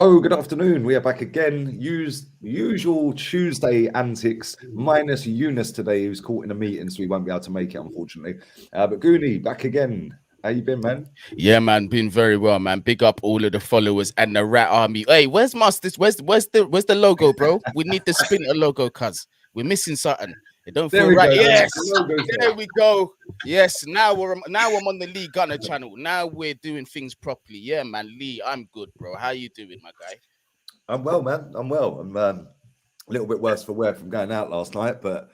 Oh, good afternoon. We are back again. Usual Tuesday antics, minus Eunice today, who's caught in a meeting, so we won't be able to make it, unfortunately. But Goonie, back again. How you been, man? Yeah, man, been very well, man. Big up all of the followers and the rat army. Hey, where's Masters? Where's the logo, bro? We need the splinter logo, cuz we're missing something. It don't There feel we right. go. Yes, The logo's there there. we go. Yes, now I'm on the Lee Gunner channel. Now we're doing things properly. Yeah, man, Lee, I'm good, bro. How you doing, my guy? I'm well, man. I'm well. I'm a little bit worse for wear from going out last night, but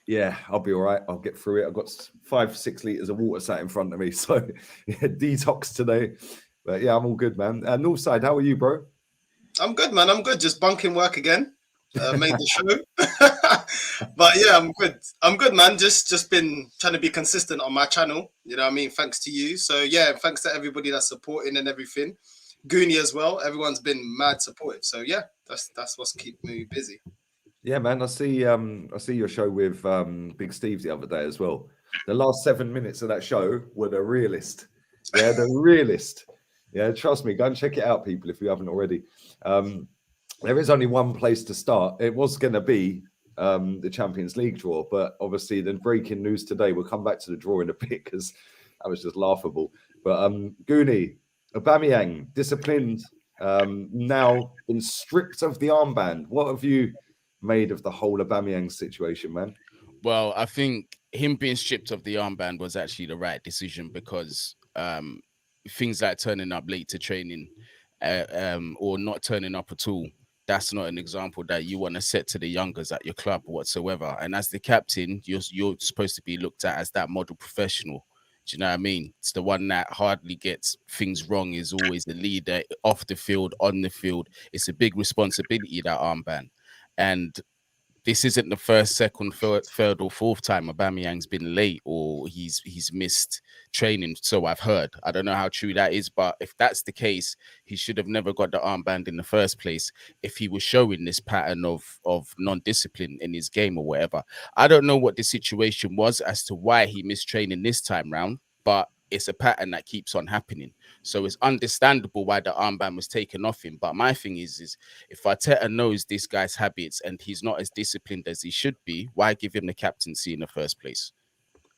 yeah, I'll be all right. I'll get through it. I've got 5-6 liters of water sat in front of me, so yeah, detox today. But yeah, I'm all good, man. Northside, how are you, bro? I'm good, man. I'm good. Just bunking work again. Made the show. But yeah, I'm good. I'm good, man. Just been trying to be consistent on my channel. You know what I mean? Thanks to you. So yeah, thanks to everybody that's supporting and everything. Goonie as well. Everyone's been mad supportive. So yeah, that's what's keep me busy. Yeah, man. I see your show with Big Steve the other day as well. The last 7 minutes of that show were the realist. Yeah, the realist. Yeah, trust me, go and check it out, people, if you haven't already. There is only one place to start. It was going to be the Champions League draw, but obviously the breaking news today, we'll come back to the draw in a bit because that was just laughable. But Goonie, Aubameyang, disciplined, now been stripped of the armband. What have you made of the whole Aubameyang situation, man? Well, I think him being stripped of the armband was actually the right decision because things like turning up late to training or not turning up at all, that's not an example that you want to set to the youngers at your club whatsoever. And as the captain, you're supposed to be looked at as that model professional. Do you know what I mean? It's the one that hardly gets things wrong, is always the leader off the field, on the field. It's a big responsibility, that armband. And this isn't the first, second, third, or fourth time Aubameyang's been late or he's missed training. So I've heard. I don't know how true that is, but if that's the case, he should have never got the armband in the first place. If he was showing this pattern of non-discipline in his game or whatever, I don't know what the situation was as to why he missed training this time round, but it's a pattern that keeps on happening. So it's understandable why the armband was taken off him. But my thing is if Arteta knows this guy's habits and he's not as disciplined as he should be, why give him the captaincy in the first place?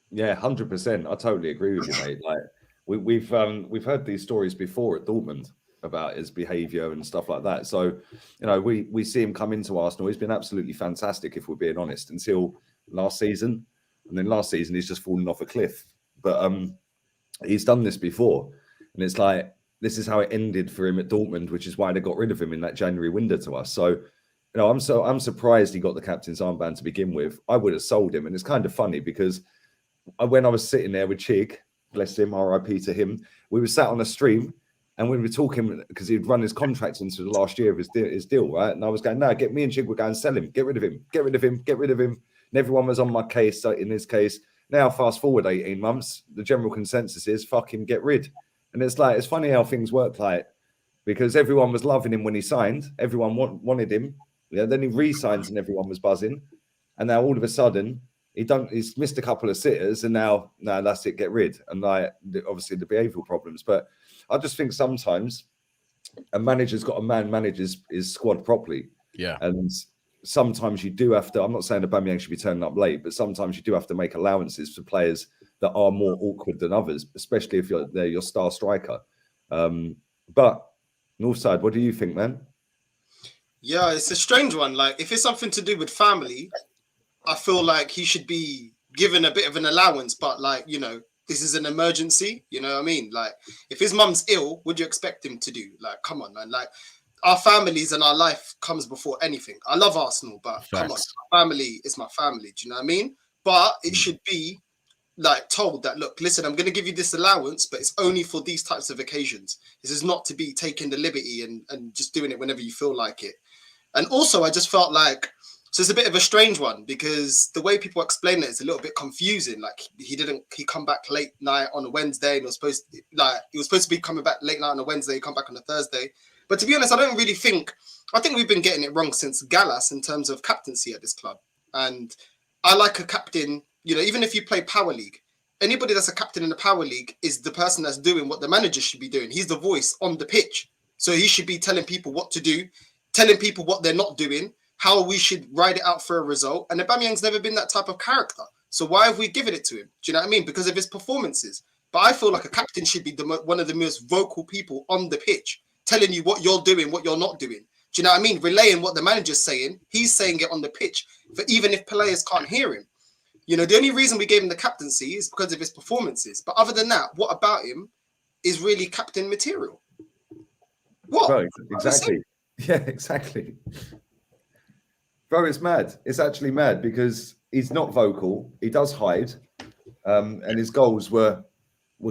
Yeah, 100%. I totally agree with you, mate. Like we've heard these stories before at Dortmund about his behaviour and stuff like that. So, we see him come into Arsenal. He's been absolutely fantastic, if we're being honest, until last season. And then last season he's just fallen off a cliff. But he's done this before. And it's like, this is how it ended for him at Dortmund, which is why they got rid of him in that January window to us. So, I'm surprised he got the captain's armband to begin with. I would have sold him. And it's kind of funny because when I was sitting there with Chig, bless him, RIP to him, we were sat on a stream and we were talking because he'd run his contract into the last year of his deal, right? And I was going, no, get me and Chig, we're going to sell him, get rid of him, get rid of him, get rid of him. And everyone was on my case. So in this case, now fast forward 18 months, the general consensus is fuck him, get rid. And it's like, it's funny how things work, like, because everyone was loving him when he signed, everyone wanted him. Yeah, then he re-signs and everyone was buzzing. And now all of a sudden, he's missed a couple of sitters, and now that's it, get rid. And like, obviously the behavioural problems. But I just think sometimes a manager's got to manage his squad properly. Yeah. And sometimes you do have to, I'm not saying Aubameyang should be turning up late, but sometimes you do have to make allowances for players that are more awkward than others, especially if they're your star striker. But Northside, what do you think, man? Yeah, it's a strange one. Like, if it's something to do with family, I feel like he should be given a bit of an allowance, but like, this is an emergency, you know what I mean? Like, if his mum's ill, what do you expect him to do? Like, come on, man. Like, our families and our life comes before anything. I love Arsenal, but come on, my family is my family. Do you know what I mean? But it should be like told that, look, listen, I'm going to give you this allowance, but it's only for these types of occasions. This is not to be taking the liberty and just doing it whenever you feel like it. And also, I just felt like, so it's a bit of a strange one because the way people explain it is a little bit confusing. Like, he come back late night on a Wednesday and he was supposed to be coming back late night on a Wednesday, come back on a Thursday. But to be honest, I think we've been getting it wrong since Gallas in terms of captaincy at this club. And I like a captain, even if you play Power League, anybody that's a captain in the Power League is the person that's doing what the manager should be doing. He's the voice on the pitch. So he should be telling people what to do, telling people what they're not doing, how we should ride it out for a result. And Aubameyang's never been that type of character. So why have we given it to him? Do you know what I mean? Because of his performances. But I feel like a captain should be one of the most vocal people on the pitch, telling you what you're doing, what you're not doing. Do you know what I mean? Relaying what the manager's saying. He's saying it on the pitch, for even if players can't hear him. You know, the only reason we gave him the captaincy is because of his performances. But other than that, what about him is really captain material? What? Bro, exactly. Yeah, exactly. Bro, it's mad. It's actually mad because he's not vocal. He does hide. And his goals were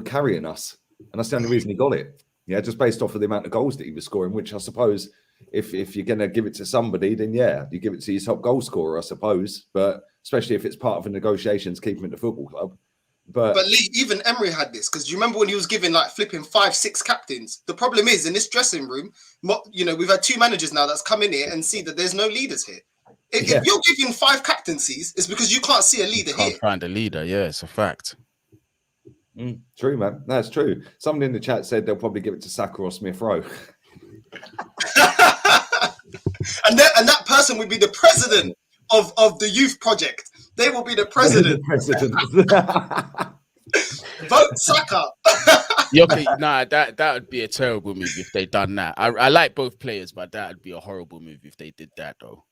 carrying us. And that's the only reason he got it. Yeah, just based off of the amount of goals that he was scoring, which I suppose if you're going to give it to somebody, then yeah, you give it to your top goal scorer, I suppose. But especially if it's part of a negotiations, keep him at the football club. But Lee, even Emery had this, because do you remember when he was giving like flipping 5-6 captains? The problem is in this dressing room, you know, we've had 2 managers now that's come in here and see that there's no leaders here. If you're giving 5 captaincies, it's because you can't see a leader here. Can't find a leader. Yeah, it's a fact. True, man. That's true. Someone in the chat said they'll probably give it to Saka or Smith Rowe. and that person would be the president of the youth project. They will be the president. Vote Saka. Yeah, okay, nah, that would be a terrible move if they done that. I like both players, but that would be a horrible move if they did that, though.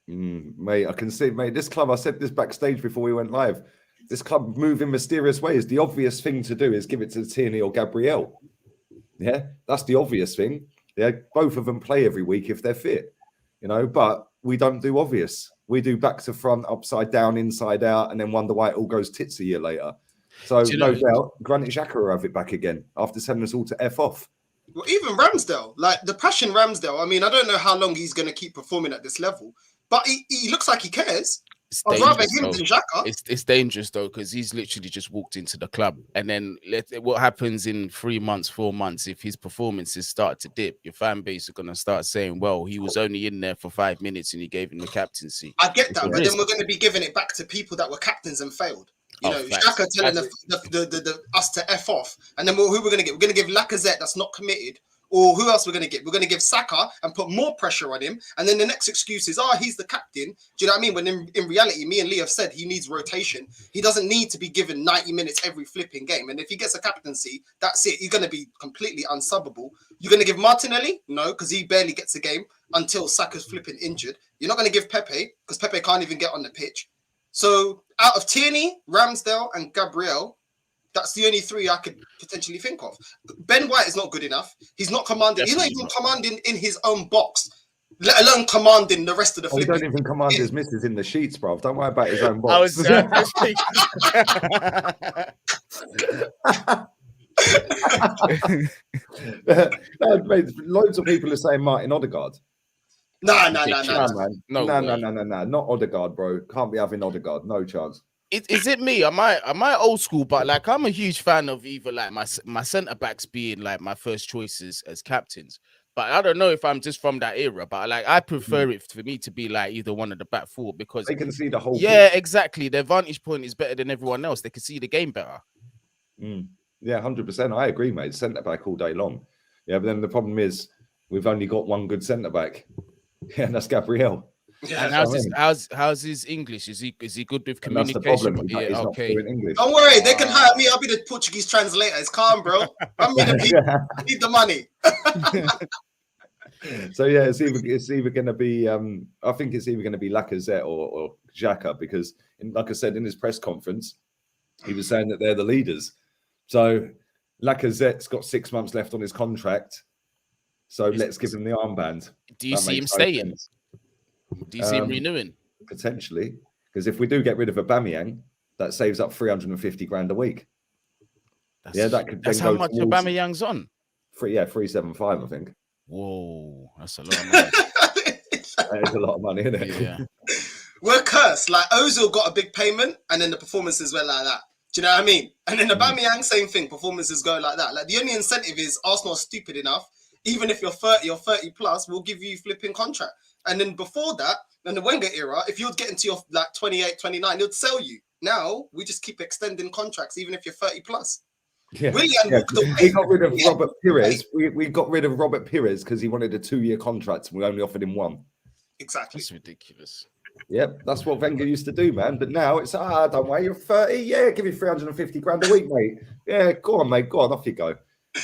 Mate, I can see, mate, this club, I said this backstage before we went live, this club move in mysterious ways. The obvious thing to do is give it to Tierney or Gabriel. Yeah, that's the obvious thing. Yeah, both of them play every week if they're fit, you know, but we don't do obvious. We do back to front, upside down, inside out, and then wonder why it all goes tits a year later. So no doubt, Granit Xhaka will have it back again after sending us all to F off. Well, even Ramsdale, like the passion Ramsdale, I mean, I don't know how long he's going to keep performing at this level, but he looks like he cares. I'd rather him than Xhaka. It's dangerous though, because he's literally just walked into the club, and then what happens in 3 months, 4 months, if his performances start to dip, your fan base are going to start saying, well, he was only in there for 5 minutes and he gave him the captaincy. I get that, but then we're going to be giving it back to people that were captains and failed. You know, Xhaka telling the us to F off, and then who we're going to get? We're going to give Lacazette that's not committed. Or who else we're going to get? We're going to give Saka and put more pressure on him. And then the next excuse is, he's the captain. Do you know what I mean? When in reality, me and Lee have said he needs rotation. He doesn't need to be given 90 minutes every flipping game. And if he gets a captaincy, that's it. He's going to be completely unsubbable. You're going to give Martinelli? No, because he barely gets a game until Saka's flipping injured. You're not going to give Pepe because Pepe can't even get on the pitch. So out of Tierney, Ramsdale and Gabriel, that's the only 3 I could potentially think of. Ben White is not good enough. He's not commanding. He's not even commanding in his own box, let alone commanding the rest of the. He don't even command his missus in the sheets, bro. Don't worry about his own box. Mate, loads of people are saying Martin Odegaard. No, not Odegaard, bro. Can't be having Odegaard. No chance. Is it me? Am I old school? But like, I'm a huge fan of either like my centre backs being like my first choices as captains. But I don't know if I'm just from that era. But like, I prefer it for me to be like either one of the back 4 because they can see the whole. Yeah, exactly. Their vantage point is better than everyone else. They can see the game better. Yeah, 100%. I agree, mate. Centre back all day long. Yeah, but then the problem is we've only got one good centre back. Yeah, and that's Gabriel. Yeah, and how's his English? Is he good with communication? Yeah, okay. Don't worry, they can hire me. I'll be the Portuguese translator. It's calm, bro. I'm gonna need the money. So yeah, it's either going to be. I think it's either going to be Lacazette or Xhaka because, like I said in his press conference, he was saying that they're the leaders. So Lacazette's got 6 months left on his contract. So let's give him the armband. Do you see him staying? Do you see him renewing? Potentially, because if we do get rid of Aubameyang, that saves up 350 grand a week. That's how much Aubameyang's on. 375, I think. Whoa, that's a lot of money. That is a lot of money, isn't it? Yeah. We're cursed. Like Ozil got a big payment, and then the performances went like that. Do you know what I mean? And then Aubameyang, same thing. Performances go like that. Like the only incentive is Arsenal are stupid enough. Even if you're 30 or 30 plus, we'll give you flipping contract. And then before that, in the Wenger era, if you'd get into your like 28, 29, he'd sell you. Now we just keep extending contracts, even if you're 30 plus. Yeah. Willian walked away. We got rid of Robert Pires. We got rid of Robert Pires because he wanted a 2-year contract and we only offered him 1. Exactly. That's ridiculous. Yep, that's what Wenger used to do, man. But now it's don't worry, you're 30. Yeah, give you 350 grand a week, mate. Yeah, go on, mate. Go on, off you go.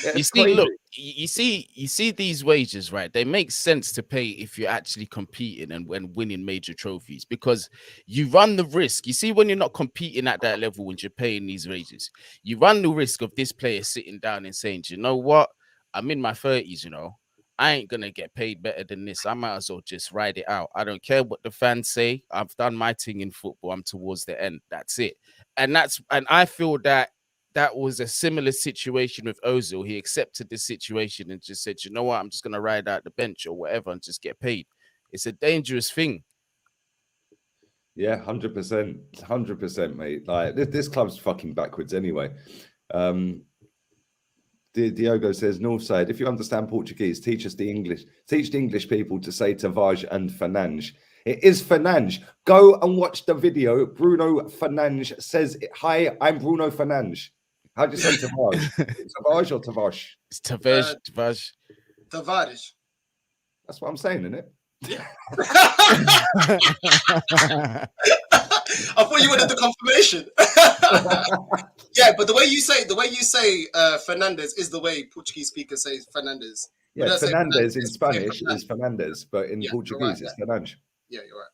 Yeah, You see, look, you see these wages, right? They make sense to pay if you're actually competing and when winning major trophies, because you run the risk. You see, when you're not competing at that level, when you're paying these wages, you run the risk of this player sitting down and saying, "You know what? I'm in my 30s, you know. I ain't gonna get paid better than this. I might as well just ride it out. I don't care what the fans say. I've done my thing in football. I'm towards the end. That's it." And I feel that was a similar situation with Ozil. He accepted the situation and just said, "You know what? I'm just gonna ride out the bench or whatever and just get paid." It's a dangerous thing. Yeah, 100%, 100%, mate. Like this club's fucking backwards anyway. Diogo says, Northside, if you understand Portuguese, teach the English people to say Tavares and Fernandes. It is Fernandes. Go and watch the video. Bruno Fernandes says, "Hi, I'm Bruno Fernandes." How do you say Tavares? Tavares or Tavares? It's Tavares. Tavares. That's what I'm saying, isn't it? Yeah. I thought you wanted the confirmation. Yeah, but the way you say Fernandes is the way Portuguese speakers say Fernandes. Yeah, Fernandes in Spanish is Fernandes, but in Portuguese it's Fernandes. Yeah, you're right.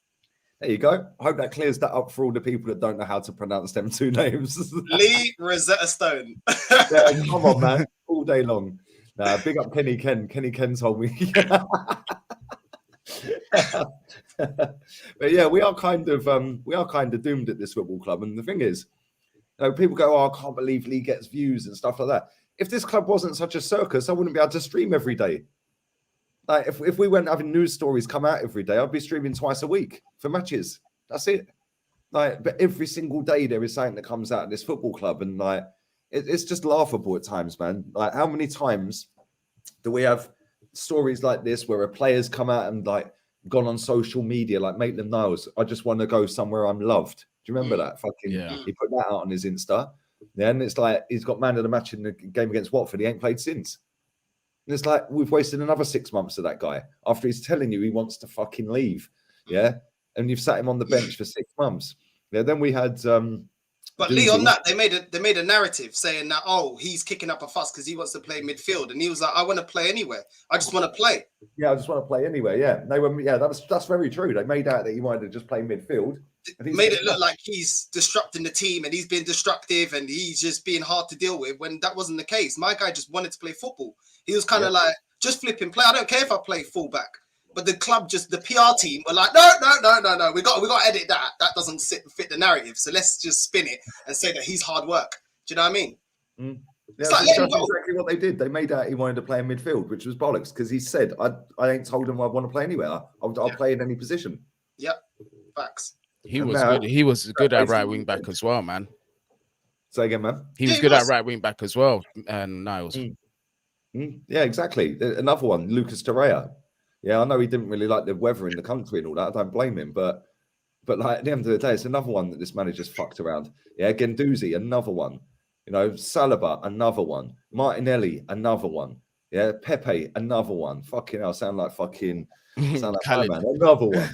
There you go. I hope that clears that up for all the people that don't know how to pronounce them 2 names. Lee Rosetta Stone. Yeah, come on, man. All day long. Big up Kenny Ken. Kenny Ken told me. But yeah, we are kind of doomed at this football club. And the thing is, you know, people go, "Oh, I can't believe Lee gets views and stuff like that." If this club wasn't such a circus, I wouldn't be able to stream every day. Like if we weren't having news stories come out every day, I'd be streaming twice a week for matches. That's it. Like, but every single day there is something that comes out of this football club, and like it's just laughable at times, man. Like, how many times do we have stories like this where a player's come out and like gone on social media, like Maitland-Niles, "I just want to go somewhere I'm loved." Do you remember that? Fucking, yeah. He put that out on his Insta. Yeah, and it's like he's got man of the match in the game against Watford. He ain't played since. And it's like we've wasted another 6 months of that guy after he's telling you he wants to fucking leave. Yeah, and you've sat him on the bench for 6 months. Yeah, then we had. But Lee, on that, they made a narrative saying that, "Oh, he's kicking up a fuss because he wants to play midfield," and he was like, "I want to play anywhere. I just want to play." Yeah, I just want to play anywhere. Yeah, they were. Yeah, that's very true. They made out that he wanted to just play midfield. Made it look like he's disrupting the team and he's been destructive and he's just being hard to deal with, when that wasn't the case. My guy just wanted to play football. He was kind of like, "Just flipping play. I don't care if I play fullback." But the club, just the PR team, were like, "No. We got to edit that. That doesn't fit the narrative. So let's just spin it and say that he's hard work." Do you know what I mean? Yeah, that's exactly what they did. They made out he wanted to play in midfield, which was bollocks, because he said, "I ain't told him I want to play anywhere. I'll play in any position." Yep, facts. He was good. He was good at right wing back as well, man. Say again, man. He was good at right wing back as well, and Niles. Yeah, exactly. Another one, Lucas Torreira. Yeah, I know he didn't really like the weather in the country and all that. I don't blame him, but like at the end of the day, it's another one that this manager's fucked around. Yeah, Guendouzi, another one. You know, Saliba, another one. Martinelli, another one. Yeah, Pepe, another one. Fucking hell, sound like Khaled. man. Another one.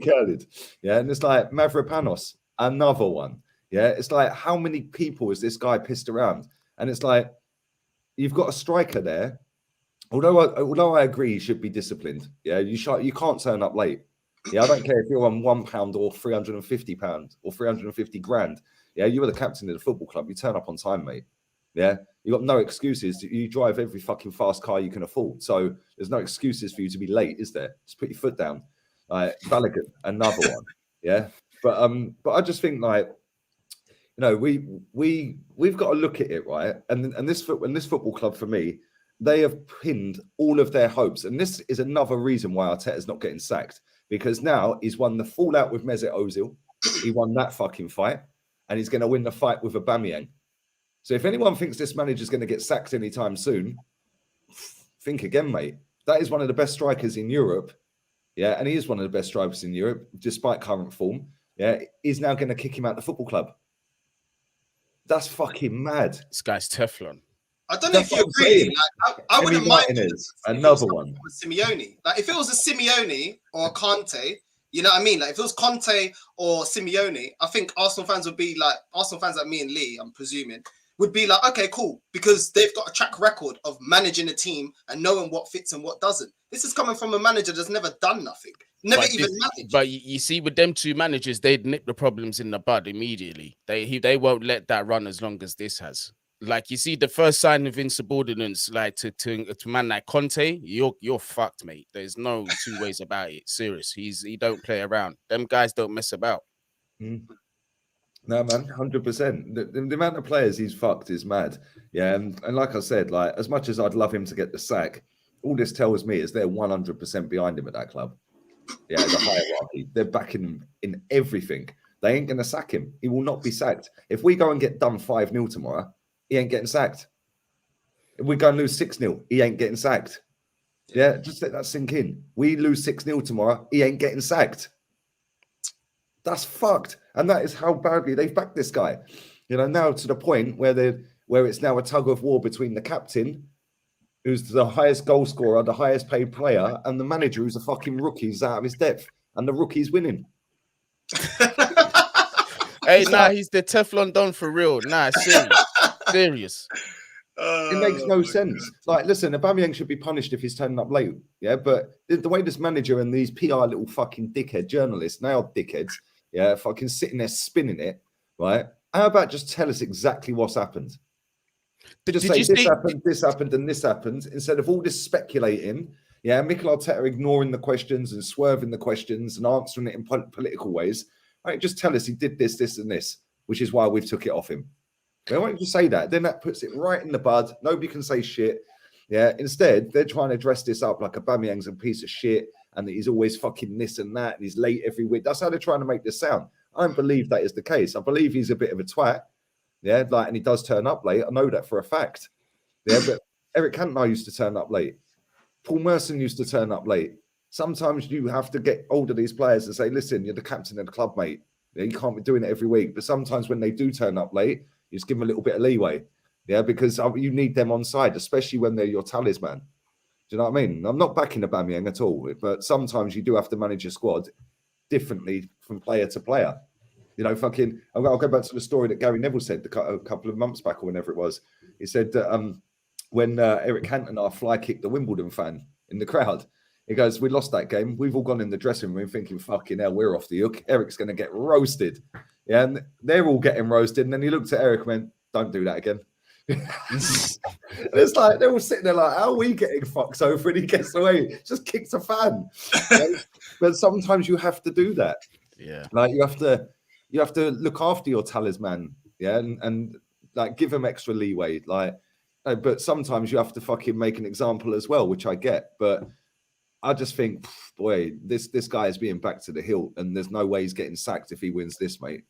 Khaled. Yeah, and it's like Mavropanos, another one. Yeah, it's like, how many people has this guy pissed around? And it's like, you've got a striker there. Although I agree he should be disciplined. Yeah, you can't turn up late. Yeah, I don't care if you're on £1 or £350 or 350 grand. Yeah, you are the captain of the football club. You turn up on time, mate. Yeah, you got no excuses. You drive every fucking fast car you can afford. So there's no excuses for you to be late, is there? Just put your foot down. Balogun, another one. Yeah, but I just think, like, you know, we've got to look at it, right? And this football club, for me, they have pinned all of their hopes. And this is another reason why Arteta's not getting sacked, because now he's won the fallout with Mesut Ozil. He won that fucking fight, and he's going to win the fight with Aubameyang. So if anyone thinks this manager's going to get sacked anytime soon, think again, mate. That is one of the best strikers in Europe. Yeah, and he is one of the best strikers in Europe, despite current form. Yeah, he's now going to kick him out the football club. That's fucking mad. This guy's Teflon. I don't know That's if you what I'm agree. saying. Like, I wouldn't mind Martinez, if it was another someone one. with Simeone. Like, if it was a Simeone or a Conte, you know what I mean? Like, if it was Conte or Simeone, I think Arsenal fans would be like, Arsenal fans like me and Lee, I'm presuming, would be like, okay, cool, because they've got a track record of managing a team and knowing what fits and what doesn't. This is coming from a manager that's never done nothing, never even managed. But you see, with them two managers, they'd nip the problems in the bud immediately. They won't let that run as long as this has. Like, you see, the first sign of insubordinance, like to man like Conte, you're fucked, mate. There's no two ways about it. Serious, he don't play around. Them guys don't mess about. No, man, 100%. The amount of players he's fucked is mad. Yeah, and like I said, like as much as I'd love him to get the sack, all this tells me is they're 100% behind him at that club. Yeah, the hierarchy. They're backing him in everything. They ain't gonna sack him. He will not be sacked. If we go and get done 5-0 tomorrow, he ain't getting sacked. If we go and lose 6-0, he ain't getting sacked. Yeah, just let that sink in. We lose 6-0 tomorrow, he ain't getting sacked. That's fucked. And that is how badly they've backed this guy. You know, now to the point where it's now a tug of war between the captain, who's the highest goal scorer, the highest paid player, and the manager, who's a fucking rookie, who's out of his depth. And the rookie's winning. Hey, nah, he's the Teflon Don for real. Nah, serious. It makes no sense. Like, listen, Aubameyang should be punished if he's turning up late. Yeah, but the way this manager and these PR little fucking dickhead journalists, now dickheads, yeah, fucking sitting there spinning it, right? How about just tell us exactly what's happened? Just say this happened, and this happened, instead of all this speculating. Yeah, Mikel Arteta ignoring the questions and swerving the questions and answering it in political ways. Right, just tell us he did this, this, and this, which is why we've took it off him. They won't just say that. Then that puts it right in the bud. Nobody can say shit. Yeah. Instead, they're trying to dress this up like Aubameyang's a piece of shit and that he's always fucking this and that and he's late every week. That's how they're trying to make this sound. I don't believe that is the case. I believe he's a bit of a twat. Yeah, like, and he does turn up late. I know that for a fact. Yeah, but Eric Cantona used to turn up late. Paul Merson used to turn up late. Sometimes you have to get hold of these players and say, listen, you're the captain of the club, mate. Yeah, you can't be doing it every week. But sometimes when they do turn up late, you just give them a little bit of leeway. Yeah, because you need them on side, especially when they're your talisman. Do you know what I mean? I'm not backing Aubameyang at all, but sometimes you do have to manage your squad differently from player to player. You know, fucking, I'll go back to the story that Gary Neville said a couple of months back or whenever it was. He said that when Eric Cantona fly kicked the Wimbledon fan in the crowd, he goes, we lost that game. We've all gone in the dressing room thinking, fucking hell, we're off the hook. Eric's going to get roasted. Yeah, and they're all getting roasted. And then he looked at Eric and went, don't do that again. It's like, they're all sitting there like, how are we getting fucked over? And he gets away, just kicks a fan. But sometimes you have to do that. Yeah. Like, you have to look after your talisman, yeah, and like give him extra leeway, like. But sometimes you have to fucking make an example as well, which I get. But I just think, boy, this guy is being back to the hilt, and there's no way he's getting sacked if he wins this, mate.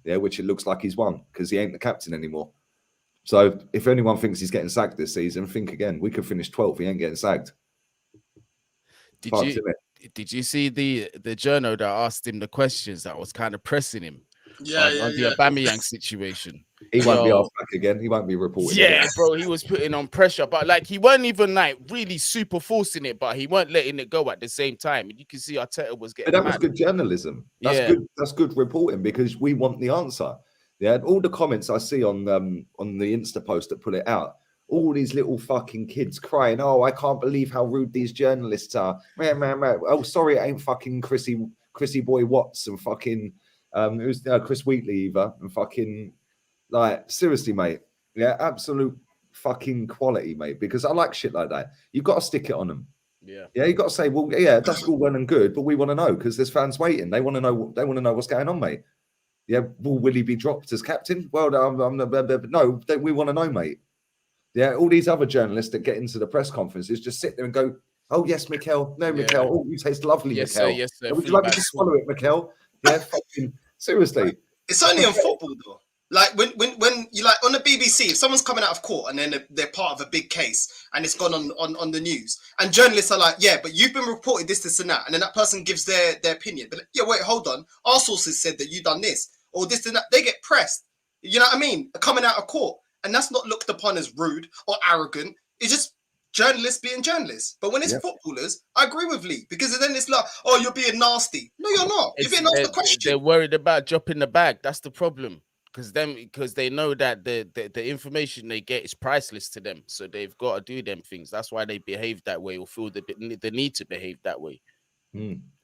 Yeah, which it looks like he's won because he ain't the captain anymore. So if anyone thinks he's getting sacked this season, think again. We could finish 12th. He ain't getting sacked. Did you see the journal that asked him the questions that was kind of pressing him? On the Aubameyang situation. He won't be asked back again. He won't be reported. Yeah, again. bro, he was putting on pressure, but like he weren't even like really super forcing it, but he weren't letting it go at the same time. And you can see Arteta was getting. But that was good journalism. That's good. That's good reporting because we want the answer. Yeah, all the comments I see on the Insta post that put it out, all these little fucking kids crying, "Oh, I can't believe how rude these journalists are." Man. Oh, sorry, it ain't fucking Chrissy Boy Watts and fucking who's Chris Wheatley either, and fucking like seriously, mate. Yeah, absolute fucking quality, mate. Because I like shit like that. You got to stick it on them. Yeah, you got to say, well, yeah, that's all well and good, but we want to know because there's fans waiting. They want to know. They want to know what's going on, mate. Yeah, will he be dropped as captain? Well, no, we want to know, mate. Yeah, all these other journalists that get into the press conferences just sit there and go, "Oh yes, Mikel. No, Mikel. Oh, you taste lovely, yes, Mikel. Sir, yes, sir. Would you like me to swallow it, Mikel?" Yeah, fucking seriously. It's only in football though. Like when you like on the BBC, if someone's coming out of court and then they're part of a big case and it's gone on the news, and journalists are like, yeah, but you've been reported this, and that, and then that person gives their opinion. But yeah, wait, hold on. Our sources said that you done this or this and that. They get pressed. you know what I mean, coming out of court. And that's not looked upon as rude or arrogant. It's just journalists being journalists. But when it's footballers, I agree with Lee, because then it's like, oh, you're being nasty. No, you're not. You're being asked the question. They're worried about dropping the bag. That's the problem. Because they know that the information they get is priceless to them. So they've got to do them things. That's why they behave that way or feel the need to behave that way.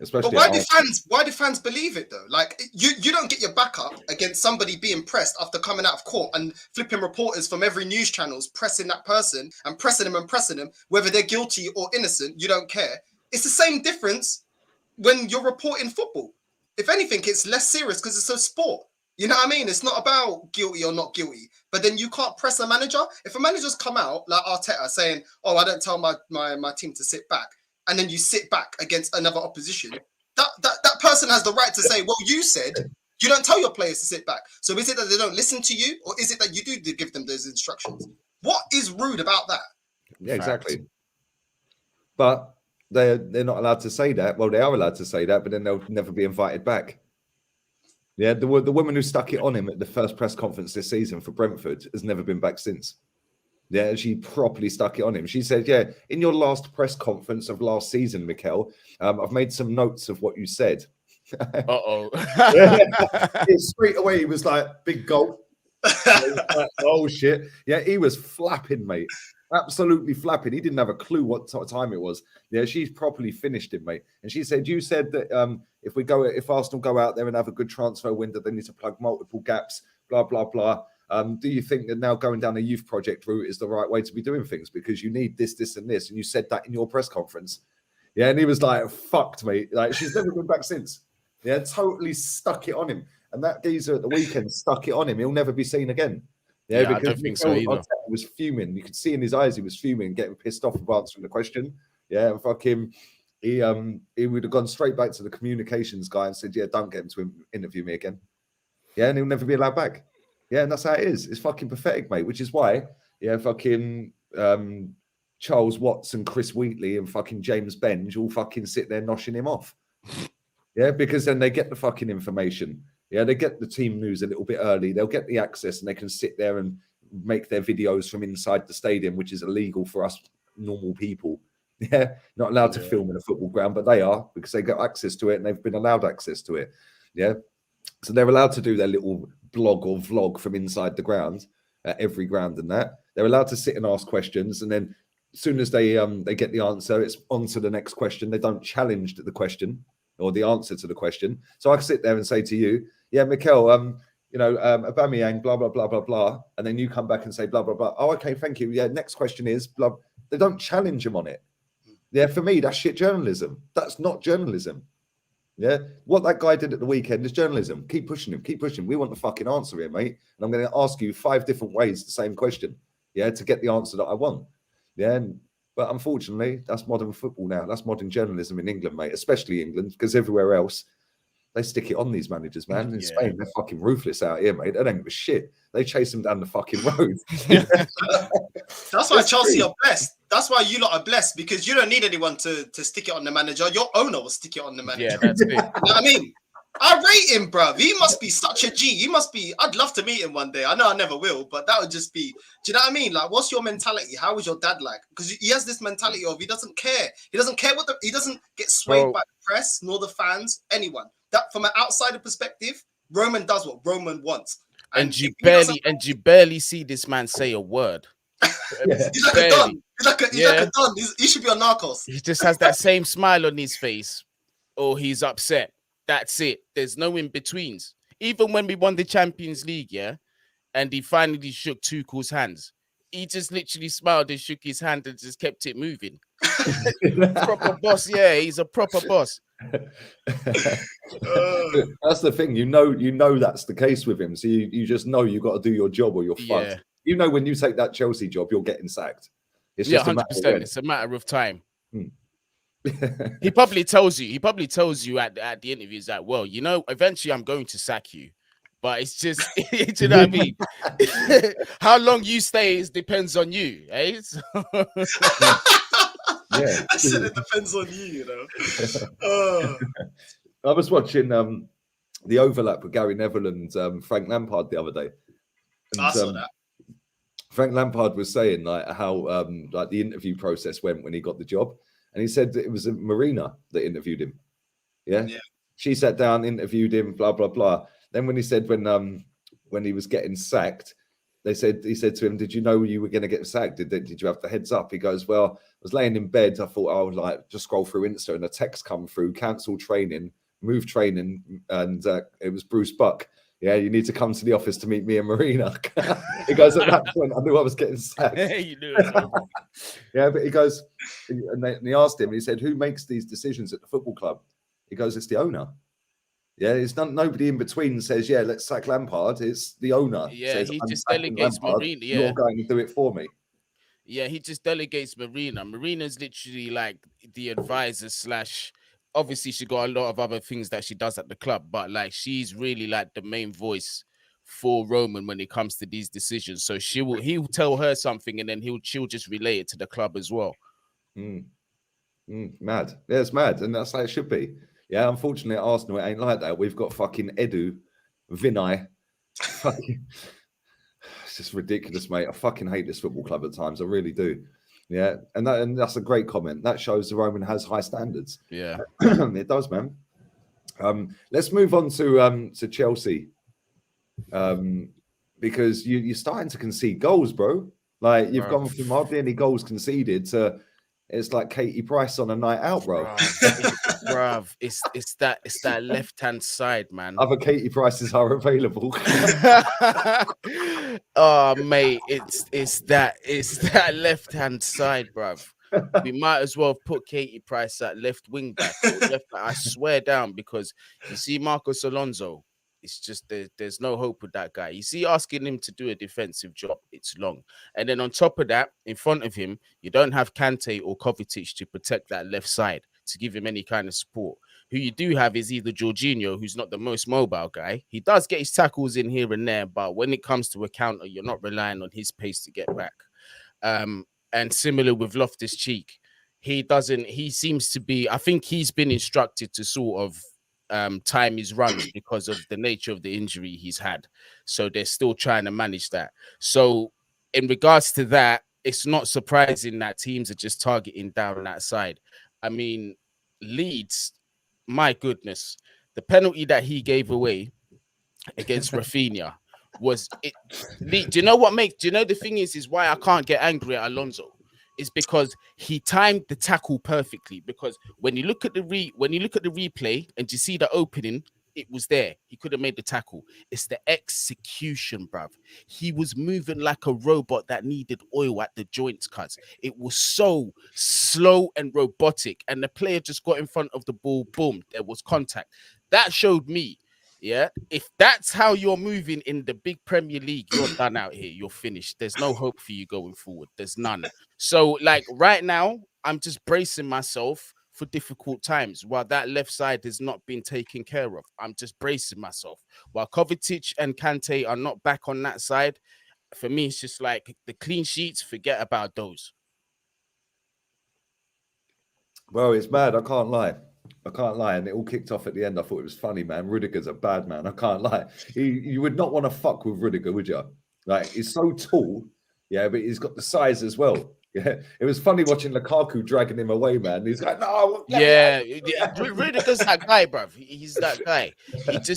Especially, but why do fans believe it though? Like you don't get your back up against somebody being pressed after coming out of court and flipping reporters from every news channels pressing that person and pressing them, whether they're guilty or innocent, you don't care. It's the same difference when you're reporting football. If anything, it's less serious because it's a sport. You know what I mean? It's not about guilty or not guilty. But then you can't press a manager. If a manager's come out like Arteta saying, "Oh, I don't tell my team to sit back," and then you sit back against another opposition, that person has the right to say, well, you said you don't tell your players to sit back. So is it that they don't listen to you, or is it that you do give them those instructions? What is rude about that? Yeah, exactly. But they're not allowed to say that. Well, they are allowed to say that, but then they'll never be invited back. Yeah, the woman who stuck it on him at the first press conference this season for Brentford has never been back since. Yeah, she properly stuck it on him. She said, yeah, in your last press conference of last season, Mikel, I've made some notes of what you said. Uh-oh. Straight away, he was like, big gulp. Like, oh, shit. Yeah, he was flapping, mate. Absolutely flapping. He didn't have a clue what time it was. Yeah, she's properly finished him, mate. And she said, you said that if Arsenal go out there and have a good transfer window, they need to plug multiple gaps, blah, blah, blah. Do you think that now going down a youth project route is the right way to be doing things? Because you need this, this, and this. And you said that in your press conference. Yeah, and he was like, fucked, mate. Like, she's never been back since. Yeah, totally stuck it on him. And that geezer at the weekend stuck it on him. He'll never be seen again. Yeah, because I don't think so either. Arteta was fuming. You could see in his eyes he was fuming, getting pissed off about answering the question. Yeah, and fuck him. He would have gone straight back to the communications guy and said, yeah, don't get him to interview me again. Yeah, and he'll never be allowed back. Yeah, and that's how it is. It's fucking pathetic, mate, which is why, yeah, fucking Charles Watson, Chris Wheatley, and fucking James Benge all fucking sit there noshing him off. Yeah, because then they get the fucking information. Yeah, they get the team news a little bit early. They'll get the access and they can sit there and make their videos from inside the stadium, which is illegal for us normal people. Yeah, not allowed to film in a football ground, but they are because they got access to it and they've been allowed access to it. Yeah, so they're allowed to do their little blog or vlog from inside the ground at every ground and that. They're allowed to sit and ask questions, and then as soon as they get the answer, it's on to the next question. They don't challenge the question or the answer to the question. So I can sit there and say to you, yeah, Mikel, Aubameyang, blah, blah, blah, blah, blah. And then you come back and say, blah, blah, blah. Oh, okay, thank you. Yeah, next question is, blah. They don't challenge him on it. Yeah, for me, that's shit journalism. That's not journalism. Yeah, what that guy did at the weekend is journalism. Keep pushing him, keep pushing. We want the fucking answer here, mate. And I'm going to ask you 5 different ways the same question, yeah, to get the answer that I want. Yeah, but unfortunately, that's modern football now. That's modern journalism in England, mate, especially England, because everywhere else, they stick it on these managers, man. In Spain, they're fucking ruthless out here, mate. They don't give a shit. They chase them down the fucking road. That's why Chelsea are blessed. That's why you lot are blessed, because you don't need anyone to stick it on the manager. Your owner will stick it on the manager. Yeah, that's it. You know what I mean? I rate him, bruv. He must be such a G. He must be. I'd love to meet him one day. I know I never will, but that would just be. Do you know what I mean? Like, what's your mentality? How is your dad like? Because he has this mentality of he doesn't care. He doesn't care he doesn't get swayed by the press nor the fans, anyone. That from an outsider perspective, Roman does what Roman wants. And you barely see this man say a word. He's like a don. He's like a don. He should be on Narcos. He just has that same smile on his face, or he's upset. That's it. There's no in betweens. Even when we won the Champions League, and he finally shook Tuchel's hands, he just literally smiled and shook his hand and just kept it moving. Proper boss, he's a proper boss. That's the thing, you know that's the case with him. So you just know you got to do your job or you're fucked. You know when you take that Chelsea job, you're getting sacked. It's just 100%. It's a matter of time. He probably tells you at the interviews that, well, you know, eventually I'm going to sack you, but it's just, do you know what I mean? How long you stay depends on you, eh? I said it depends on you, know. I was watching the overlap with Gary Neville and Frank Lampard the other day. I saw that. Frank Lampard was saying like how like the interview process went when he got the job, and he said that it was Marina that interviewed him. Yeah, she sat down, interviewed him, blah blah blah. Then when he said when he was getting sacked, he said to him, "Did you know you were going to get sacked? Did you have the heads up?" He goes, "Well, I was laying in bed. I thought I would like just scroll through Insta, and a text come through, cancel training, move training, and it was Bruce Buck. Yeah, you need to come to the office to meet me and Marina." He goes, "At that point, I knew I was getting sacked." You knew it. Yeah, but he goes, and he asked him, he said, "Who makes these decisions at the football club?" He goes, "It's the owner." Yeah, it's not nobody in between says, "Yeah, let's sack Lampard." It's the owner. Yeah, says, he "I'm just sacking delegates Lampard. Marina. Yeah, You're going to do it for me." yeah, he just delegates Marina. Marina's literally like the advisor slash. Obviously, she got a lot of other things that she does at the club, but like she's really like the main voice for Roman when it comes to these decisions. So he'll tell her something, and then she'll just relay it to the club as well. Mad. Yeah, it's mad, and that's how it should be. Yeah, unfortunately, at Arsenal, it ain't like that. We've got fucking Edu, Vinay. Fucking, it's just ridiculous, mate. I fucking hate this football club at times. I really do. Yeah, and that's a great comment. That shows the Roman has high standards. Yeah, it does, man. Let's move on to Chelsea, because you're starting to concede goals, bro. Like you've gone from hardly any goals conceded to it's like Katie Price on a night out, bro. Bruv, it's that left hand side, man. Other Katie Prices are available. Oh, mate, it's that left hand side, bruv. We might as well put Katie Price at left wing back. I swear down, because you see Marcos Alonso. It's just there's no hope with that guy. You see, asking him to do a defensive job, it's long. And then on top of that, in front of him, you don't have Kante or Kovacic to protect that left side, to give him any kind of support. Who you do have is either Jorginho, who's not the most mobile guy. He does get his tackles in here and there, but when it comes to a counter, you're not relying on his pace to get back. And similar with Loftus-Cheek. He seems to be, I think he's been instructed to sort of time his runs because of the nature of the injury he's had. So they're still trying to manage that. So in regards to that, it's not surprising that teams are just targeting down that side. I mean, Leeds, my goodness, the penalty that he gave away against Rafinha was it. Do you know the thing is why I can't get angry at Alonso? Is because he timed the tackle perfectly. Because when you look at the replay and you see the opening, it was there. He could have made the tackle. It's the execution, bruv. He was moving like a robot that needed oil at the joints, cuz. It was so slow and robotic. And the player just got in front of the ball. Boom, there was contact. That showed me, yeah, if that's how you're moving in the big Premier League, you're done out here. You're finished. There's no hope for you going forward. There's none. So, like, right now, I'm just bracing myself for difficult times while that left side has not been taken care of. I'm just bracing myself. While Kovacic and Kante are not back on that side, for me, it's just like the clean sheets, forget about those. Bro, it's mad. I can't lie. And it all kicked off at the end. I thought it was funny, man. Rudiger's a bad man. I can't lie. You would not want to fuck with Rudiger, would you? Like, he's so tall, yeah, but he's got the size as well. Yeah, it was funny watching Lukaku dragging him away, man. He's like, no, yeah, Rudiger's that guy, bruv. He's that guy.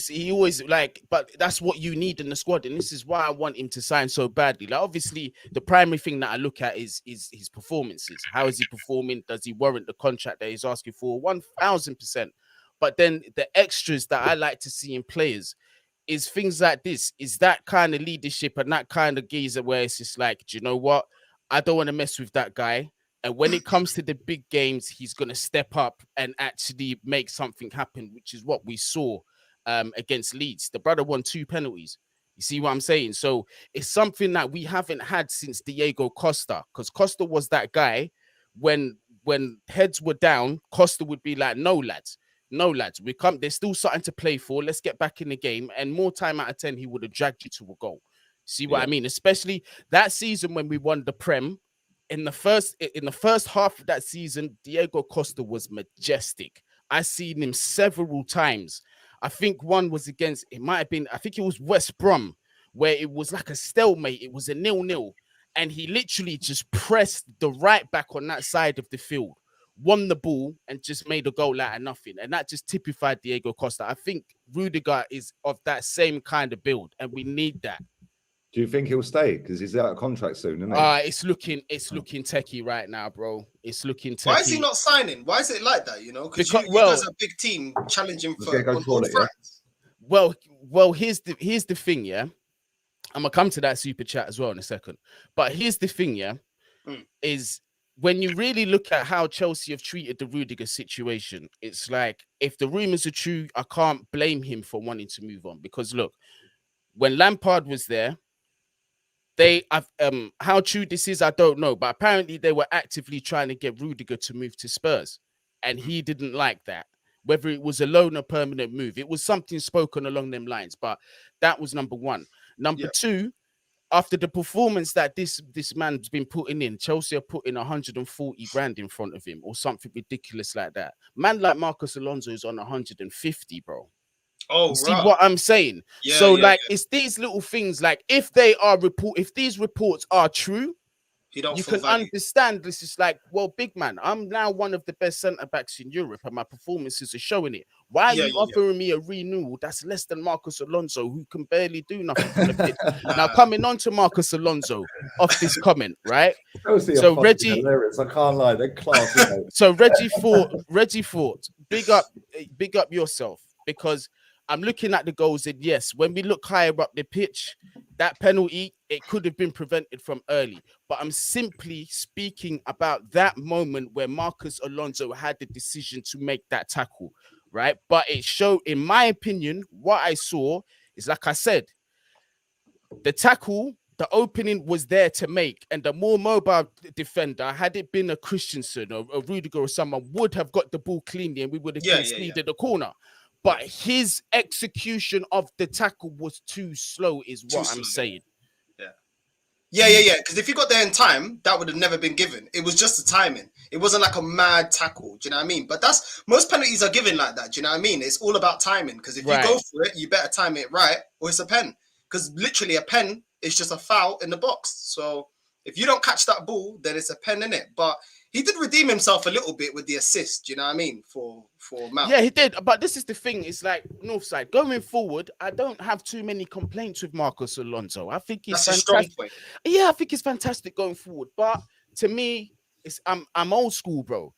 He always like, but that's what you need in the squad, and this is why I want him to sign so badly. Like, obviously, the primary thing that I look at is his performances. How is he performing? Does he warrant the contract that he's asking for? 1000%. But then the extras that I like to see in players is things like this. Is that kind of leadership and that kind of geezer where it's just like, do you know what? I don't want to mess with that guy. And when it comes to the big games, he's going to step up and actually make something happen, which is what we saw against Leeds. The brother won 2 penalties. You see what I'm saying? So it's something that we haven't had since Diego Costa, because Costa was that guy when heads were down, Costa would be like, no, lads, we come. There's still something to play for. Let's get back in the game. And more time out of 10, he would have dragged you to a goal. See what I mean? Especially that season when we won the Prem. In the first half of that season, Diego Costa was majestic. I seen him several times. I think one was against, it might have been, I think it was West Brom, where it was like a stalemate. It was a 0-0. And he literally just pressed the right back on that side of the field, won the ball, and just made a goal out of nothing. And that just typified Diego Costa. I think Rudiger is of that same kind of build, and we need that. Do you think he'll stay? Because he's out of contract soon, isn't he? It's looking techie right now, bro. It's looking techie. Why is he not signing? Why is it like that? You know, because you guys are a big team challenging for on all fronts. Well, here's the thing, yeah. I'm gonna come to that super chat as well in a second. But here's the thing, yeah, is when you really look at how Chelsea have treated the Rudiger situation, it's like if the rumors are true, I can't blame him for wanting to move on. Because look, when Lampard was there, how true this is, I don't know, but apparently they were actively trying to get Rudiger to move to Spurs, and he didn't like that. Whether it was a loan or permanent move, it was something spoken along them lines. But that was number one. Number two, after the performance that this man's been putting in, Chelsea are putting 140 grand in front of him or something ridiculous like that. Man like Marcus Alonso is on 150, bro. Oh, you see what I'm saying? It's these little things. Like if these reports are true, you can understand this is like, well, big man, I'm now one of the best centre-backs in Europe and my performances are showing it. Why are you offering me a renewal that's less than Marcus Alonso, who can barely do nothing from the pitch? Now, coming on to Marcus Alonso off this comment, right? So Reggie, hilarious. I can't lie, they're class. So Reggie thought, big up yourself, because I'm looking at the goals, and yes, when we look higher up the pitch, that penalty, it could have been prevented from early. But I'm simply speaking about that moment where Marcus Alonso had the decision to make that tackle, right? But it showed, in my opinion, what I saw is, like I said, the tackle, the opening was there to make, and the more mobile defender, had it been a Christensen or a Rudiger or someone, would have got the ball cleanly and we would have conceded the corner. But his execution of the tackle was too slow, is what I'm saying. Yeah. Because if he got there in time, that would have never been given. It was just the timing. It wasn't like a mad tackle. Do you know what I mean? But most penalties are given like that. Do you know what I mean? It's all about timing. Because if you go for it, you better time it right, or it's a pen. Because literally a pen is just a foul in the box. So if you don't catch that ball, then it's a pen in it. But he did redeem himself a little bit with the assist, you know what I mean, for Mount. Yeah, he did. But this is the thing. It's like, Northside, going forward, I don't have too many complaints with Marcus Alonso. I think he's fantastic. Yeah, I think he's fantastic going forward. But to me, I'm old school, bro.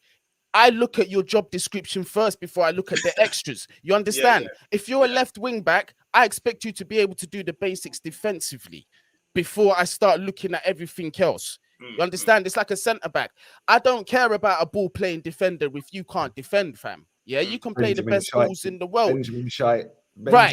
I look at your job description first before I look at the extras. You understand? If you're a left wing back, I expect you to be able to do the basics defensively before I start looking at everything else. You understand? It's like a centre back. I don't care about a ball playing defender if you can't defend, fam. Yeah, you can play the best balls in the world. Right.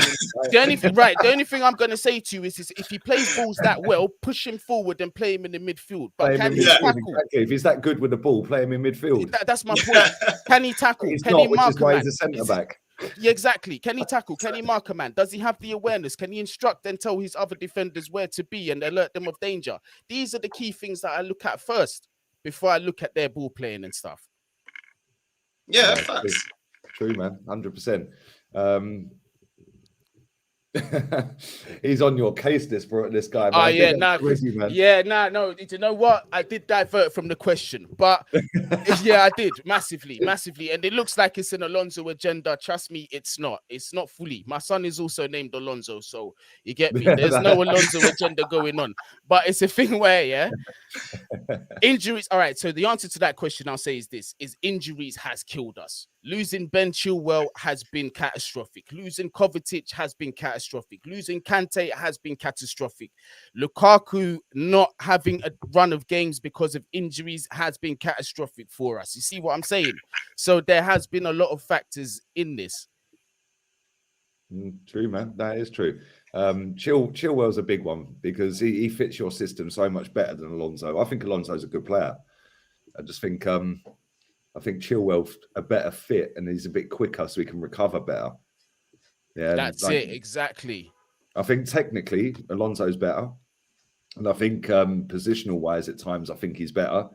The only thing I'm gonna say to you is if he plays balls that well, push him forward and play him in the midfield. But can he tackle? Exactly. If he's that good with the ball, play him in midfield. That's my point. Can he tackle? Can he mark a man? He's a centre back. Yeah, exactly. Can he tackle? Can he mark a man? Does he have the awareness? Can he instruct and tell his other defenders where to be and alert them of danger? These are the key things that I look at first before I look at their ball playing and stuff. Yeah, facts. True, man. 100%. He's on your case, this guy, man. Oh, yeah, no. You know what? I did divert from the question, but yeah, I did massively. And it looks like it's an Alonso agenda. Trust me, it's not. It's not fully. My son is also named Alonso, so you get me. There's no Alonso agenda going on, but it's a thing where, yeah, injuries. All right. So the answer to that question I'll say is this: injuries has killed us. Losing Ben Chilwell has been catastrophic. Losing Kovacic has been catastrophic. Losing Kante has been catastrophic. Lukaku not having a run of games because of injuries has been catastrophic for us. You see what I'm saying? So there has been a lot of factors in this. True, man. That is true. Chilwell's a big one because he fits your system so much better than Alonso. I think Alonso's a good player. I just think Chilwell's a better fit and he's a bit quicker so he can recover better. Yeah, that's it, exactly. I think technically Alonso's better. And I think positional wise at times I think he's better.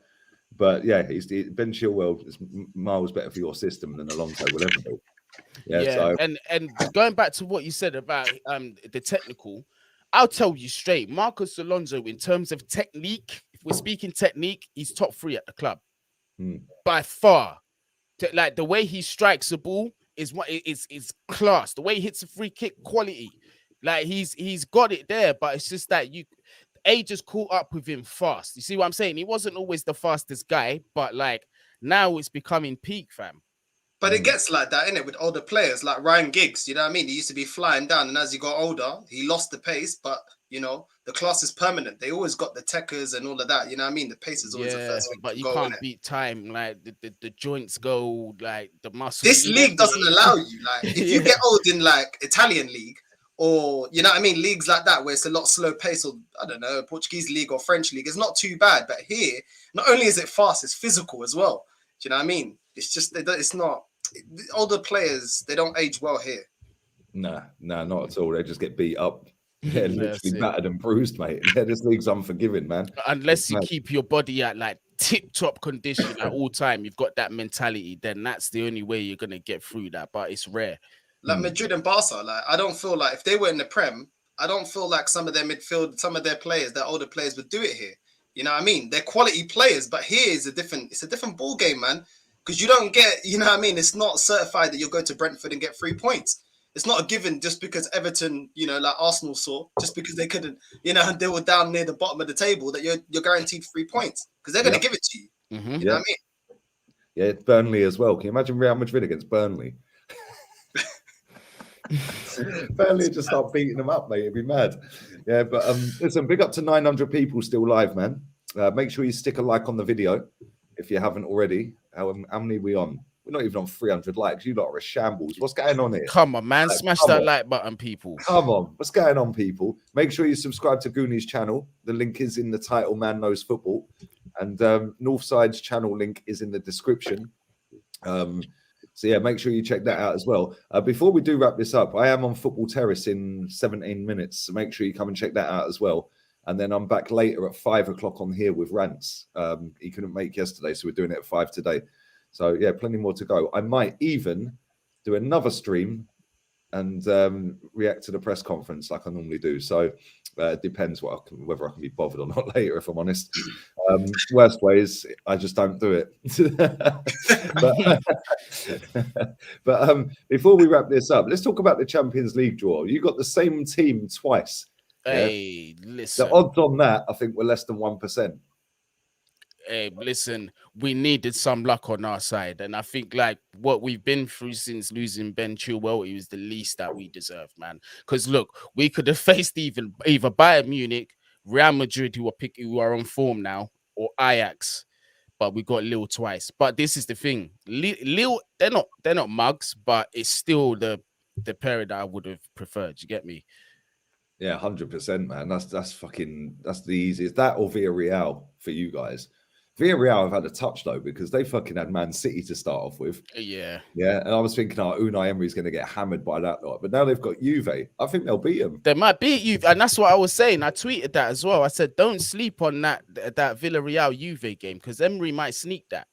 But yeah, Ben Chilwell is miles better for your system than Alonso will ever be. Yeah. So. And going back to what you said about the technical, I'll tell you straight, Marcus Alonso, in terms of technique, if we're speaking technique, he's top 3 at the club by far. Like the way he strikes the ball is what is class. The way he hits a free kick, quality. Like he's got it there, but it's just that age just caught up with him fast. You see what I'm saying? He wasn't always the fastest guy, but like now it's becoming peak, fam. But it gets like that, innit? With older players like Ryan Giggs, you know what I mean? He used to be flying down, and as he got older, he lost the pace. But you know, the class is permanent. They always got the techers and all of that. You know what I mean? The pace is always the first thing. But you can't beat time. Like the joints go, like the muscles. This league doesn't allow you. Like if you get old in like Italian league, or you know what I mean, leagues like that where it's a lot slow pace, or I don't know, Portuguese league or French league, it's not too bad. But here, not only is it fast, it's physical as well. Do you know what I mean? It's just it's not. Older players, they don't age well here. Nah, not at all. They just get beat up. Yeah, literally battered and bruised, mate. Yeah, this league's unforgiving, man. Unless you keep your body at like tip-top condition at all time, you've got that mentality, then that's the only way you're gonna get through that. But it's rare. Like Madrid and Barca, like I don't feel like if they were in the Prem, I don't feel like some of their midfield, some of their players, their older players would do it here. You know what I mean? They're quality players, but here is it's a different ball game, man. Because you don't get, you know what I mean? It's not certified that you'll go to Brentford and get 3 points. It's not a given just because Everton, you know, like Arsenal saw, just because they couldn't, you know, they were down near the bottom of the table, that you're guaranteed 3 points because they're going to give it to you. You know what I mean? Yeah, Burnley as well. Can you imagine Real Madrid against Burnley? Burnley just start beating them up, mate. It'd be mad. Yeah, but listen, big up to 900 people still live, man. Make sure you stick a like on the video if you haven't already. How many are we on? We're not even on 300 likes. You lot are a shambles. What's going on here? Come on, man. Smash that like button, people. Come on. What's going on, people? Make sure you subscribe to Goonies channel. The link is in the title, Man Knows Football. And Northside's channel link is in the description. So, yeah, make sure you check that out as well. Before we do wrap this up, I am on Football Terrace in 17 minutes. So make sure you come and check that out as well. And then I'm back later at 5 o'clock on here with Rants. He couldn't make yesterday, so we're doing it at 5 today. So, yeah, plenty more to go. I might even do another stream and react to the press conference like I normally do. So it depends whether I can be bothered or not later, if I'm honest. Worst ways, I just don't do it. but before we wrap this up, let's talk about the Champions League draw. You got the same team twice. Hey, listen. The odds on that, I think, were less than 1%. Hey, listen, we needed some luck on our side. And I think, like, what we've been through since losing Ben Chilwell, it was the least that we deserved, man. Because, look, we could have faced either Bayern Munich, Real Madrid, who are on form now, or Ajax. But we got Lille twice. But this is the thing. Lille, they're not mugs, but it's still the pair that I would have preferred. You get me? Yeah, 100%, man. That's the easiest. That or Villarreal for you guys. Villarreal have had a touch though because they fucking had Man City to start off with. Yeah. And I was thinking, Unai Emery's going to get hammered by that lot, but now they've got Juve. I think they'll beat them. They might beat Juve, and that's what I was saying. I tweeted that as well. I said, don't sleep on that Villarreal Juve game because Emery might sneak that.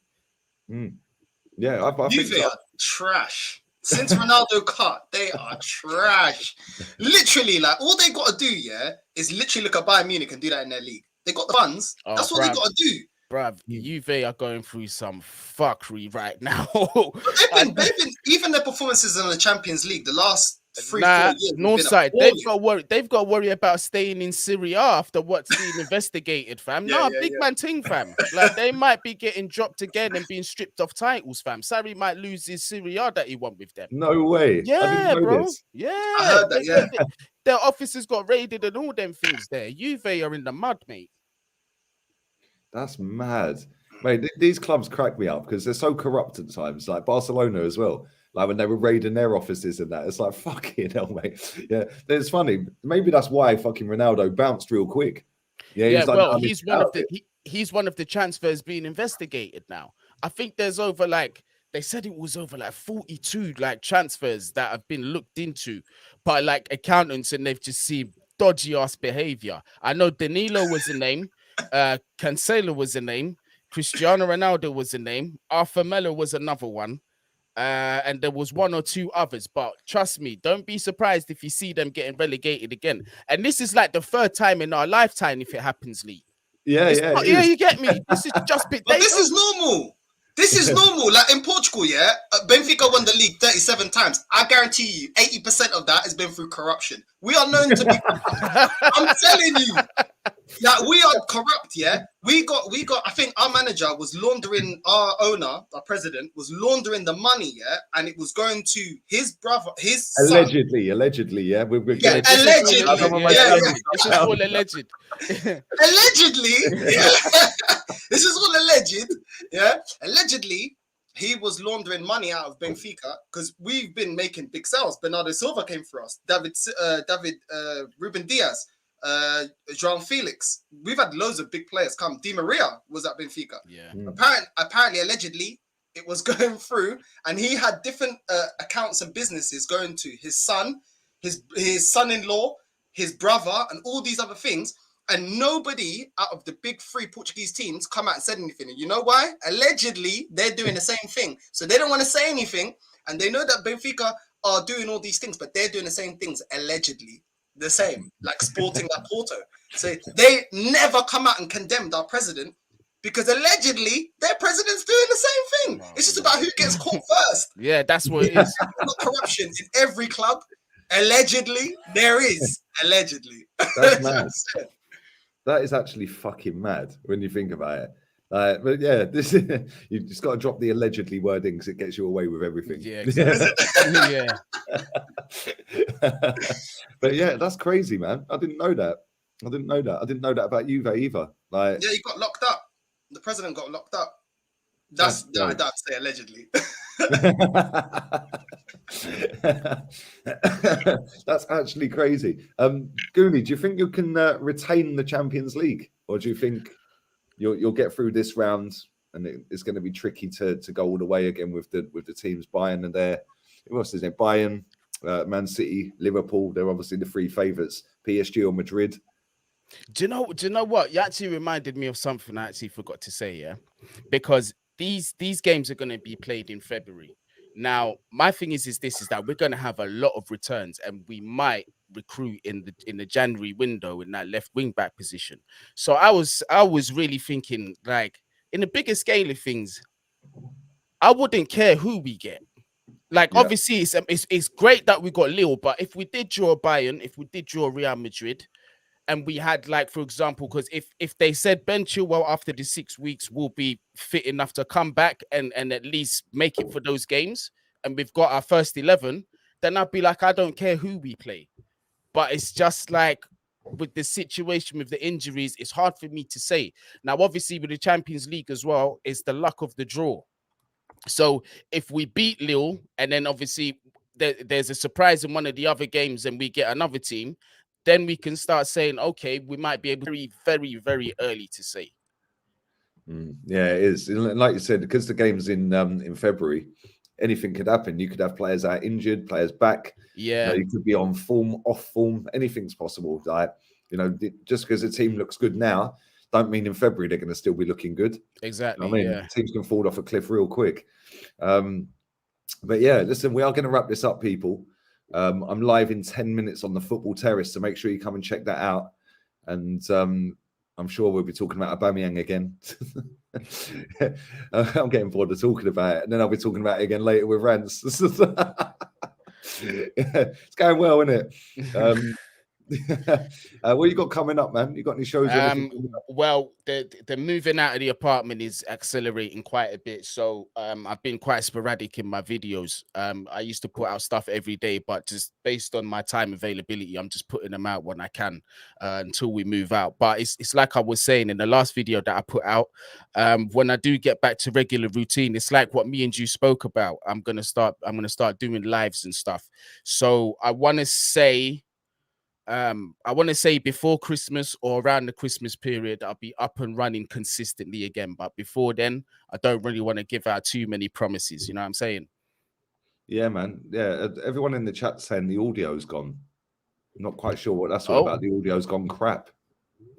Yeah, I Juve think so. are trash. Since Ronaldo cut, they are trash. Literally, like all they got to do, is literally look at Bayern Munich and do that in their league. They got the funds. That's what they got to do. Bruv, Juve are going through some fuckery right now. They've been even their performances in the Champions League the last 4 years. Northside, they've got to worry about staying in Syria after what's being investigated, fam. Big man ting, fam. Like they might be getting dropped again and being stripped of titles, fam. Sarri might lose his Syria that he won with them. No way. Yeah, bro. This. Yeah. I heard that, Their offices got raided and all them things there. Juve are in the mud, mate. That's mad. Mate, these clubs crack me up because they're so corrupt at times, like Barcelona as well. Like when they were raiding their offices and that, it's like, fucking hell, mate. Yeah, it's funny. Maybe that's why fucking Ronaldo bounced real quick. He's one of the transfers being investigated now. I think there's over they said it was over 42 transfers that have been looked into by accountants, and they've just seen dodgy ass behavior. I know Danilo was the name, Cancelo was the name, Cristiano Ronaldo was the name, Arthur Melo was another one. and there was one or two others. But trust me, don't be surprised if you see them getting relegated again. And this is like the third time in our lifetime if it happens, Lee. Yeah, Yeah, you get me. This is just bit. But this is normal. This is normal. Like in Portugal, yeah, Benfica won the league 37 times. I guarantee you, 80% of that has been through corruption. We are known to be. I'm telling you, like we are corrupt. Yeah, we got. I think our manager was laundering. Our owner, our president, was laundering the money. Yeah, and it was going to his brother, his son. Allegedly, yeah. We're Yeah, allegedly. This is all alleged. Allegedly, yeah. This is all alleged. Yeah, allegedly, he was laundering money out of Benfica because we've been making big sales. Bernardo Silva came for us. Ruben Diaz, João Felix. We've had loads of big players come. Di Maria was at Benfica. Yeah. Apparently, allegedly, it was going through, and he had different accounts and businesses going to his son, his son-in-law, his brother, and all these other things. And nobody out of the big three Portuguese teams come out and said anything. And you know why? Allegedly, they're doing the same thing. So they don't want to say anything. And they know that Benfica are doing all these things, but they're doing the same things, allegedly. The same, like Sporting at Porto. So they never come out and condemned our president because allegedly their president's doing the same thing. It's just about who gets caught first. Yeah, that's what it is. Corruption in every club. Allegedly, there is. Allegedly. That's mad. That is actually fucking mad when you think about it. But yeah, this you just got to drop the allegedly word in because it gets you away with everything. Yeah, exactly. Yeah. But yeah, that's crazy, man. I didn't know that. I didn't know that about Juve either. Like, yeah, he got locked up. The president got locked up. That's I'd say allegedly. That's actually crazy. Goonie, do you think you can retain the Champions League, or do you think you'll get through this round and it's going to be tricky to go all the way again with the teams Bayern and their what's his name? Bayern, Man City, Liverpool. They're obviously the three favourites. PSG or Madrid. Do you know what? You actually reminded me of something I actually forgot to say. Yeah, because these games are going to be played in February. Now, my thing is that we're going to have a lot of returns, and we might recruit in the January window in that left wing back position. So I was really thinking, like, in the bigger scale of things, I wouldn't care who we get. Like, yeah. Obviously, it's great that we got Lille, but if we did draw Bayern, if we did draw Real Madrid, and we had, like, for example, because if they said Ben Chilwell after the 6 weeks will be fit enough to come back and at least make it for those games, and we've got our first 11, then I'd be like, I don't care who we play. But it's just like with the situation with the injuries, it's hard for me to say. Now, obviously, with the Champions League as well, it's the luck of the draw. So if we beat Lille and then obviously there's a surprise in one of the other games and we get another team, then we can start saying, okay, we might be able to be very, very early to say. Yeah, it is. Like you said, because the game's in February, anything could happen. You could have players out injured, players back. Yeah. You could be on form, off form. Anything's possible. Like, just because a team looks good now, don't mean in February they're going to still be looking good. Exactly. Teams can fall off a cliff real quick. But yeah, listen, we are going to wrap this up, people. I'm live in 10 minutes on the Football Terrace, so make sure you come and check that out. And I'm sure we'll be talking about Aubameyang again. I'm getting bored of talking about it, and then I'll be talking about it again later with rants. It's going well, isn't it? What you got coming up, man? You got any shows? Well, the moving out of the apartment is accelerating quite a bit, so I've been quite sporadic in my videos. I used to put out stuff every day, but just based on my time availability, I'm just putting them out when I can until we move out. But it's like I was saying in the last video that I put out, when I do get back to regular routine, it's like what me and you spoke about. I'm gonna start doing lives and stuff. So I want to say before Christmas or around the Christmas period, I'll be up and running consistently again. But before then, I don't really want to give out too many promises. You know what I'm saying? Yeah, man. Yeah, everyone in the chat saying the audio's gone. I'm not quite sure what that's all about. The audio's gone crap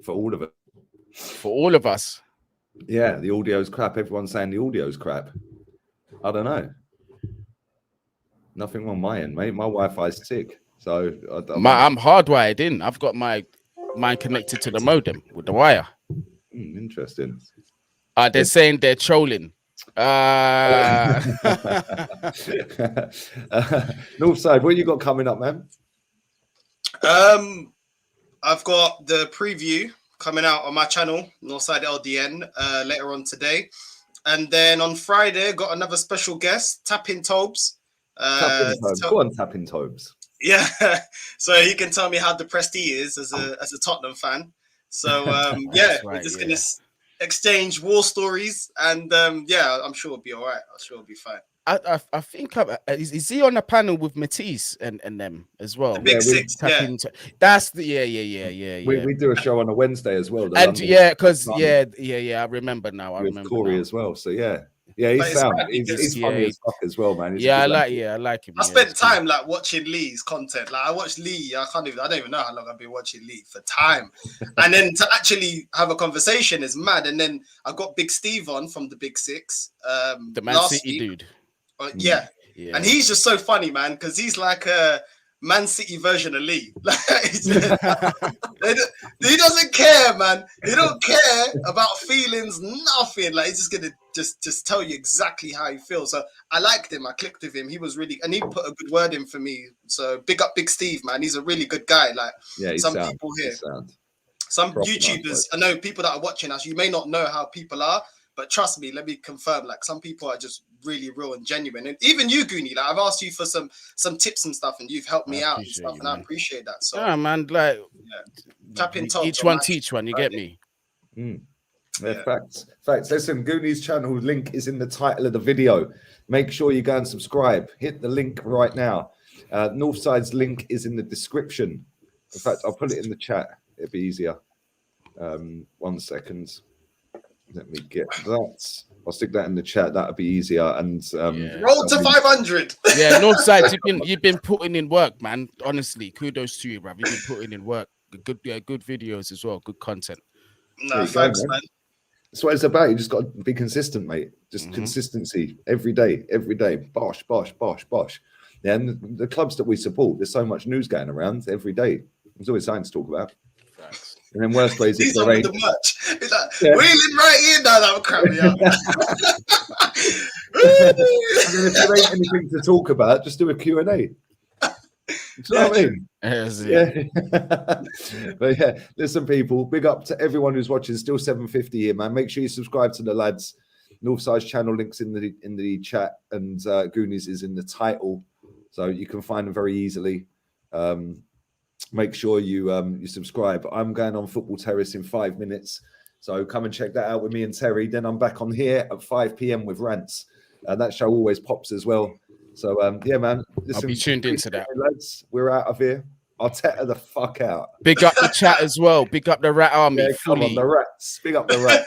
for all of it. For all of us. Yeah, the audio's crap. Everyone's saying the audio's crap. I don't know. Nothing on my end, mate. My Wi-Fi's sick, so I'm hardwired in. I've got mine connected to the modem with the wire. Interesting. They're saying they're trolling. Northside, what you got coming up, man? I've got the preview coming out on my channel, Northside LDN, later on today. And then on Friday, got another special guest, Tapping Tobes. Go on, Tapping Tobes. Yeah, so he can tell me how depressed he is as a Tottenham fan. So yeah, we're just gonna exchange war stories, and yeah, I'm sure it'll be all right. I'm sure it'll be fine. I think is he on a panel with Matisse and them as well? The Big Six, yeah. That's the yeah. We do a show on a Wednesday as well. And yeah, because I remember now. I remember Corey now. as well. So yeah, he's sound. He's funny as fuck as well, man. I like him. I spent time like watching Lee's content. Like I watched Lee. I don't even know how long I've been watching Lee for time, and then to actually have a conversation is mad. And then I got Big Steve on from the Big Six. The Man City dude. Yeah, and he's just so funny, man, because he's like a Man City version of Lee. Like, he doesn't care, man. He don't care about feelings, nothing. Like he's just gonna just tell you exactly how he feels. So I liked him. I clicked with him. He was really, and he put a good word in for me. So big up, Big Steve, man. He's a really good guy. Like some people here, some YouTubers. I know people that are watching us. You may not know how people are. But trust me, let me confirm, like some people are just really real and genuine. And even you, Goonie, like I've asked you for some tips and stuff, and you've helped me out and stuff, and I appreciate that. So yeah, man, like tap in top. Each one teach one, you get me? Yeah, facts. Listen, Goonie's channel link is in the title of the video. Make sure you go and subscribe. Hit the link right now. Northside's link is in the description. In fact, I'll put it in the chat. It'll be easier. 1 second. Let me get that. I'll stick that in the chat. That'll be easier. And roll to 500. Yeah, Northside, you've been putting in work, man. Honestly, kudos to you, bruv. You've been putting in work. Good videos as well. Good content. No, thanks, man. That's what it's about. You just got to be consistent, mate. Just consistency every day. Bosh. Yeah, and the clubs that we support, there's so much news going around every day. There's always something to talk about. Thanks. And then worst ways is there ain't the merch. It's like wheeling right in now. That would crap me up. And then if there ain't anything to talk about, just do a Q&A. Do you know what I mean? But yeah, listen, people, big up to everyone who's watching. Still 7:50 here, man. Make sure you subscribe to the lads. Northside's channel links in the chat, and Goonies is in the title, so you can find them very easily. Make sure you subscribe. I'm going on Football Terrace in 5 minutes, so come and check that out with me and Terry. Then I'm back on here at 5 p.m. with Rants, and that show always pops as well. So yeah, man. Listen, I'll be tuned into that. Lads, we're out of here. Arteta the fuck out. Big up the chat as well. Big up the Rat Army. Yeah, come on, the Rats. Big up the Rats.